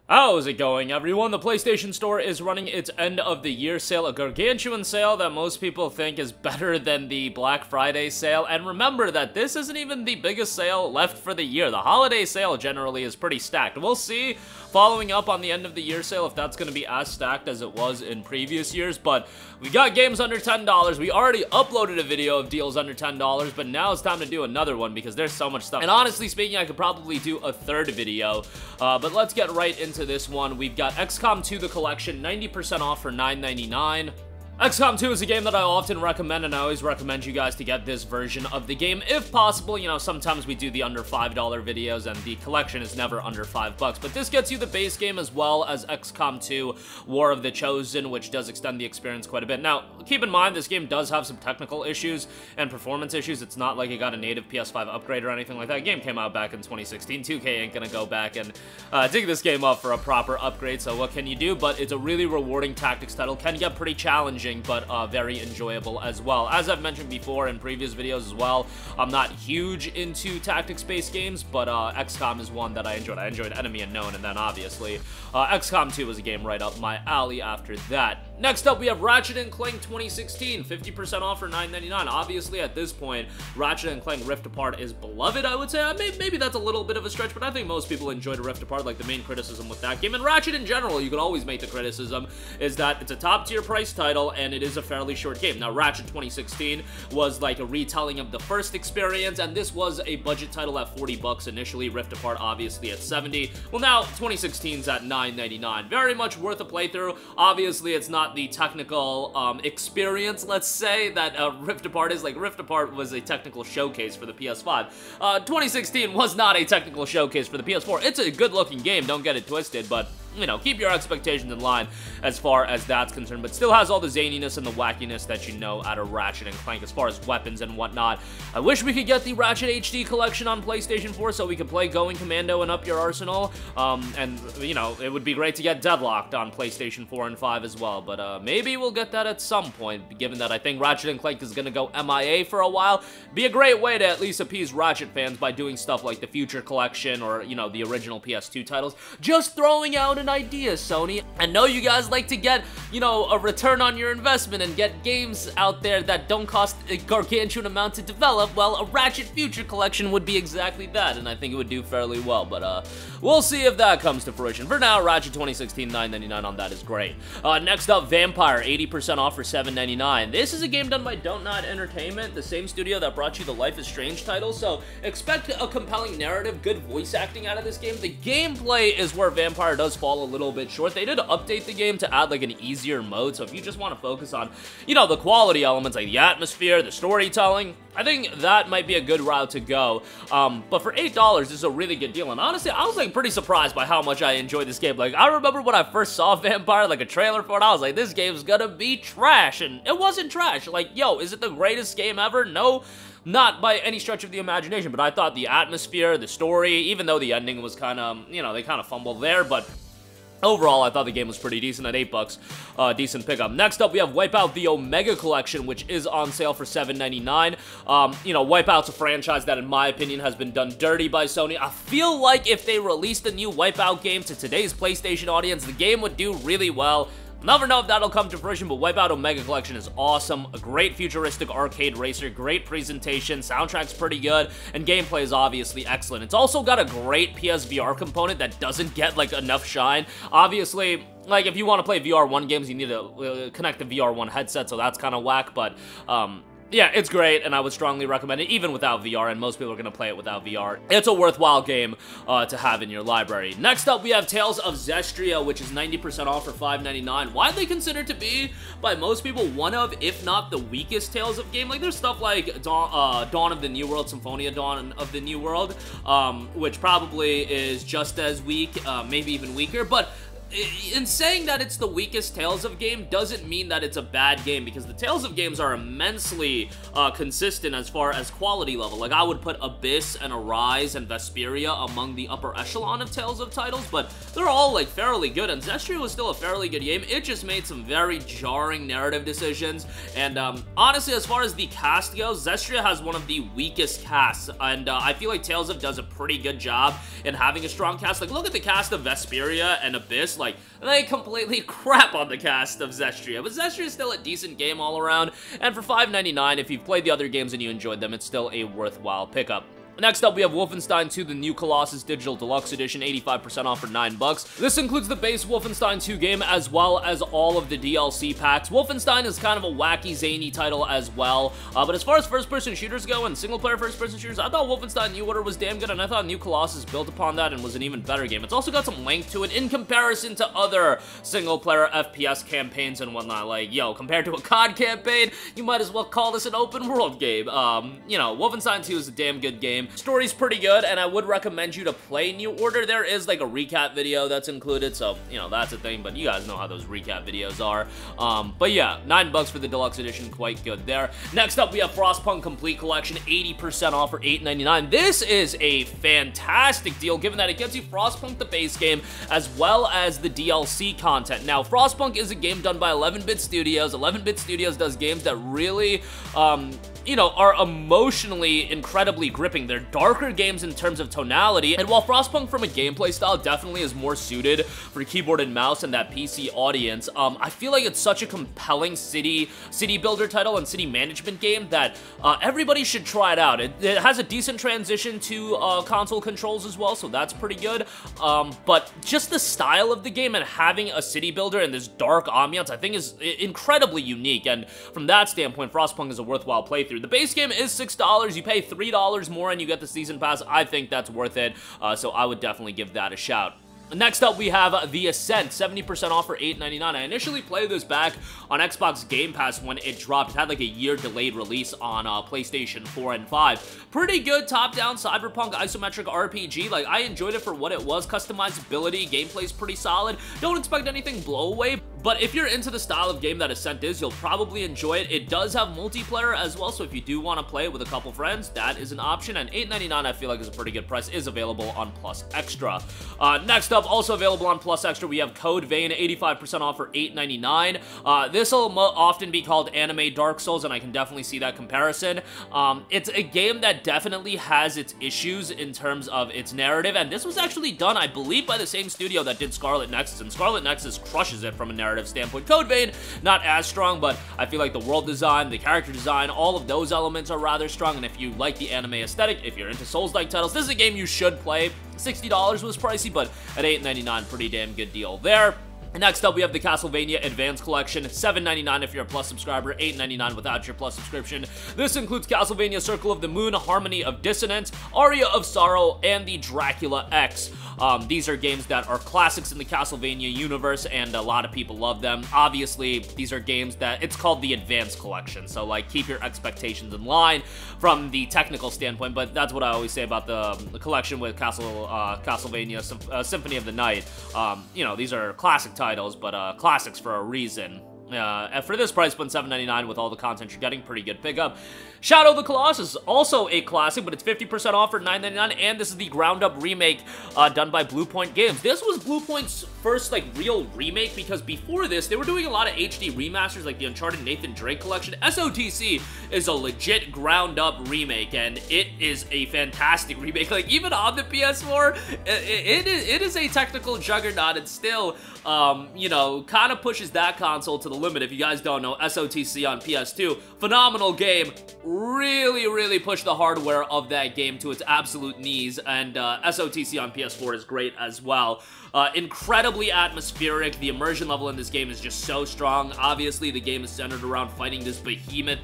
How's it going, everyone? The PlayStation Store is running its end of the year sale, a gargantuan sale that most people think is better than the Black Friday sale. And remember that this isn't even the biggest sale left for the year. The holiday sale generally is pretty stacked. We'll see following up on the end of the year sale if that's going to be as stacked as it was in previous years. But we got games under $10. We already uploaded a video of deals under $10, but now it's time to do another one because there's so much stuff. And honestly speaking, I could probably do a third video, but let's get right into this one. We've got XCOM 2 The Collection, 90% off for $9.99. XCOM 2 is a game that I often recommend, and I always recommend you guys to get this version of the game if possible. You know, sometimes we do the under $5 videos, and the collection is never under $5, but this gets you the base game as well as XCOM 2 War of the Chosen, which does extend the experience quite a bit. Now, keep in mind, this game does have some technical issues and performance issues. It's not like it got a native PS5 upgrade or anything like that. The game came out back in 2016. 2K ain't gonna go back and dig this game up for a proper upgrade, so what can you do? But it's a really rewarding tactics title. Can get pretty challenging, but very enjoyable as well. As I've mentioned before in previous videos as well, I'm not huge into tactics-based games, but XCOM is one that I enjoyed. I enjoyed Enemy Unknown, and then obviously XCOM 2 was a game right up my alley after that. Next up, we have Ratchet Clank 2016, 50% off for $9.99. Obviously, at this point, Ratchet Clank Rift Apart is beloved, I would say. Maybe that's a little bit of a stretch, but I think most people enjoyed Rift Apart. Like, the main criticism with that game, and Ratchet in general, you can always make the criticism, is that it's a top-tier price title, and it is a fairly short game. Now, Ratchet 2016 was like a retelling of the first experience, and this was a budget title at $40 initially. Rift Apart, obviously, at $70. Well, now, 2016's at $9.99. Very much worth a playthrough. Obviously, it's not the technical experience, let's say, that Rift Apart is. Like, Rift Apart was a technical showcase for the PS5. 2016 was not a technical showcase for the PS4. It's a good-looking game, don't get it twisted, but you know, keep your expectations in line as far as that's concerned, but still has all the zaniness and the wackiness that you know out of Ratchet and Clank as far as weapons and whatnot. I wish we could get the Ratchet HD collection on PlayStation 4 so we could play Going Commando and up your arsenal, and, you know, it would be great to get Deadlocked on PlayStation 4 and 5 as well, but maybe we'll get that at some point, given that I think Ratchet and Clank is gonna go MIA for a while. Be a great way to at least appease Ratchet fans by doing stuff like the Future Collection or, you know, the original PS2 titles. Just throwing out an idea, Sony. I know you guys like to get, you know, a return on your investment and get games out there that don't cost a gargantuan amount to develop. Well, a Ratchet Future Collection would be exactly that, and I think it would do fairly well, but we'll see if that comes to fruition. For now, Ratchet 2016, $9.99 on that is great. Next up, Vampyr, 80% off for $7.99. This is a game done by Don't Nod Entertainment, the same studio that brought you the Life is Strange title, so expect a compelling narrative, good voice acting out of this game. The gameplay is where Vampyr does fall a little bit short. They did update the game to add like an easier mode, so if you just want to focus on, you know, the quality elements like the atmosphere, the storytelling, I think that might be a good route to go. But for $8, this is a really good deal, and honestly, I was like pretty surprised by how much I enjoyed this game. Like, I remember when I first saw Vampyr, like a trailer for it, I was like, this game's gonna be trash, and it wasn't trash. Like, yo, is it the greatest game ever? No. Not by any stretch of the imagination, but I thought the atmosphere, the story, even though the ending was kind of, you know, they kind of fumbled there, but overall, I thought the game was pretty decent at $8. Decent pickup. Next up, we have WipEout the Omega Collection, which is on sale for $7.99. You know, WipEout's a franchise that, in my opinion, has been done dirty by Sony. I feel like if they released a new WipEout game to today's PlayStation audience, the game would do really well. Never know if that'll come to fruition, but WipEout Omega Collection is awesome. A great futuristic arcade racer, great presentation, soundtrack's pretty good, and gameplay is obviously excellent. It's also got a great PSVR component that doesn't get, like, enough shine. Obviously, like, if you want to play VR1 games, you need to connect the VR1 headset, so that's kind of whack, but, yeah, it's great, and I would strongly recommend it, even without VR, and most people are going to play it without VR. It's a worthwhile game to have in your library. Next up, we have Tales of Zestiria, which is 90% off for $5.99. Widely considered to be, by most people, one of, if not the weakest Tales of game. Like, there's stuff like Dawn of the New World, Symphonia Dawn of the New World, which probably is just as weak, maybe even weaker, but in saying that it's the weakest Tales of game doesn't mean that it's a bad game, because the Tales of games are immensely consistent as far as quality level. Like, I would put Abyss and Arise and Vesperia among the upper echelon of Tales of titles, but they're all, like, fairly good, and Zestiria was still a fairly good game. It just made some very jarring narrative decisions, and honestly, as far as the cast goes, Zestiria has one of the weakest casts, and I feel like Tales of does a pretty good job in having a strong cast. Like, look at the cast of Vesperia and Abyss. Like, they completely crap on the cast of Zestiria, but Zestria is still a decent game all around, and for $5.99, if you've played the other games and you enjoyed them, it's still a worthwhile pickup. Next up, we have Wolfenstein 2, the new Colossus Digital Deluxe Edition, 85% off for $9. This includes the base Wolfenstein 2 game, as well as all of the DLC packs. Wolfenstein is kind of a wacky, zany title as well, but as far as first-person shooters go and single-player first-person shooters, I thought Wolfenstein New Order was damn good, and I thought New Colossus built upon that and was an even better game. It's also got some length to it in comparison to other single-player FPS campaigns and whatnot. Like, yo, compared to a COD campaign, you might as well call this an open-world game. You know, Wolfenstein 2 is a damn good game. Story's pretty good, and I would recommend you to play New Order. There is like a recap video that's included, so, you know, that's a thing, but you guys know how those recap videos are. But yeah, $9 for the Deluxe Edition, quite good there. Next up, we have Frostpunk Complete Collection, 80% off for $8.99. This is a fantastic deal, given that it gets you Frostpunk, the base game, as well as the DLC content. Now, Frostpunk is a game done by 11-Bit Studios. 11-Bit Studios does games that really, you know, are emotionally incredibly gripping. They're darker games in terms of tonality, and while Frostpunk from a gameplay style definitely is more suited for keyboard and mouse and that PC audience, I feel like it's such a compelling city builder title and city management game that everybody should try it out. It has a decent transition to console controls as well, so that's pretty good, but just the style of the game and having a city builder and this dark ambiance, I think is incredibly unique, and from that standpoint, Frostpunk is a worthwhile playthrough. The base game is $6. You pay $3 more and you get the season pass. I think that's worth it, so I would definitely give that a shout. Next up, we have the Ascent, 70% off for $8.99. I initially played this back on Xbox Game Pass when it dropped. It had like a year delayed release on PlayStation 4 and 5. Pretty good top-down cyberpunk isometric RPG. Like, I enjoyed it for what it was. Customizability, gameplay's pretty solid. Don't expect anything blow away, but if you're into the style of game that Ascent is, you'll probably enjoy it. It does have multiplayer as well, so if you do want to play it with a couple friends, that is an option, and $8.99 I feel like is a pretty good price. Is available on Plus Extra. Next up, also available on Plus Extra, we have Code Vein, 85% off for $8.99. This will often be called Anime Dark Souls, and I can definitely see that comparison. It's a game that definitely has its issues in terms of its narrative, and this was actually done, I believe, by the same studio that did Scarlet Nexus, and Scarlet Nexus crushes it from a narrative standpoint. Code Vein, not as strong, but I feel like the world design, the character design, all of those elements are rather strong, and if you like the anime aesthetic, if you're into Souls-like titles, this is a game you should play. $60 was pricey, but at $8.99, pretty damn good deal there. Next up, we have the Castlevania Advance Collection, $7.99 if you're a Plus subscriber, $8.99 without your Plus subscription. This includes Castlevania Circle of the Moon, Harmony of Dissonance, Aria of Sorrow, and the Dracula X. These are games that are classics in the Castlevania universe, and a lot of people love them. Obviously, these are games that, it's called the Advance Collection, so, like, keep your expectations in line from the technical standpoint, but that's what I always say about the collection with Castlevania Symphony of the Night. You know, these are classic titles, but classics for a reason. For this price point, $7.99 with all the content you're getting, pretty good pickup. Shadow of the Colossus, also a classic, but it's 50% off for $9.99, and this is the ground-up remake done by Bluepoint Games. This was Bluepoint's first, like, real remake, because before this, they were doing a lot of HD remasters, like the Uncharted Nathan Drake collection. SOTC is a legit ground-up remake, and it is a fantastic remake. Like, even on the PS4, it is a technical juggernaut, and still, you know, kind of pushes that console to the limit. If you guys don't know, SOTC on PS2, phenomenal game. Really pushed the hardware of that game to its absolute knees, and SOTC on PS4 is great as well. Incredibly atmospheric. The immersion level in this game is just so strong. Obviously, the game is centered around fighting this behemoth,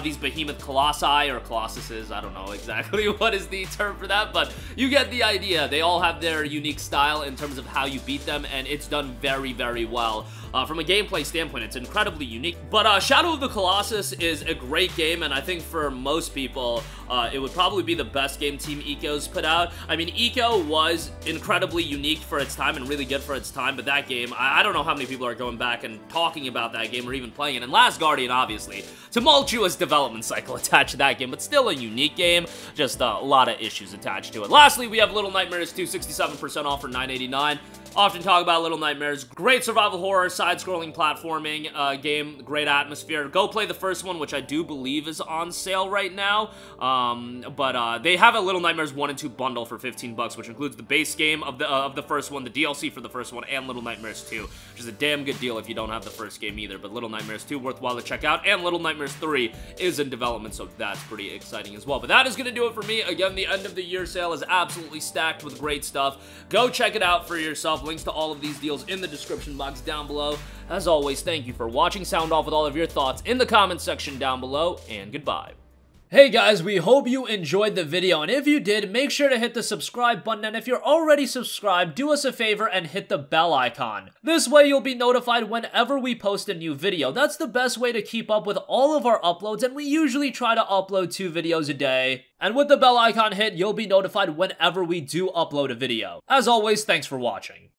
these behemoth colossi, or colossuses. I don't know exactly what is the term for that, but you get the idea. They all have their unique style in terms of how you beat them, and it's done very well. From a gameplay standpoint, incredibly unique. But Shadow of the Colossus is a great game, and I think for most people, it would probably be the best game Team Eco's put out. I mean, Eco was incredibly unique for its time and really good for its time, but that game, I don't know how many people are going back and talking about that game or even playing it. And Last Guardian, obviously, tumultuous development cycle attached to that game, but still a unique game, just a lot of issues attached to it. Lastly, we have Little Nightmares 2, 67% off for $9.89. Often talk about Little Nightmares. Great survival horror, side-scrolling platforming game, great atmosphere. Go play the first one, which I do believe is on sale right now. But they have a Little Nightmares 1 and 2 bundle for $15, which includes the base game of the first one, the DLC for the first one, and Little Nightmares 2, which is a damn good deal if you don't have the first game either. But Little Nightmares 2, worthwhile to check out, and Little Nightmares 3 is in development, so that's pretty exciting as well. But that is going to do it for me. Again, the end of the year sale is absolutely stacked with great stuff. Go check it out for yourself. Links to all of these deals in the description box down below. As always, thank you for watching. Sound off with all of your thoughts in the comment section down below, and goodbye. Hey guys, we hope you enjoyed the video, and if you did, make sure to hit the subscribe button, and if you're already subscribed, do us a favor and hit the bell icon. This way you'll be notified whenever we post a new video. That's the best way to keep up with all of our uploads, and we usually try to upload 2 videos a day. And with the bell icon hit, you'll be notified whenever we do upload a video. As always, thanks for watching.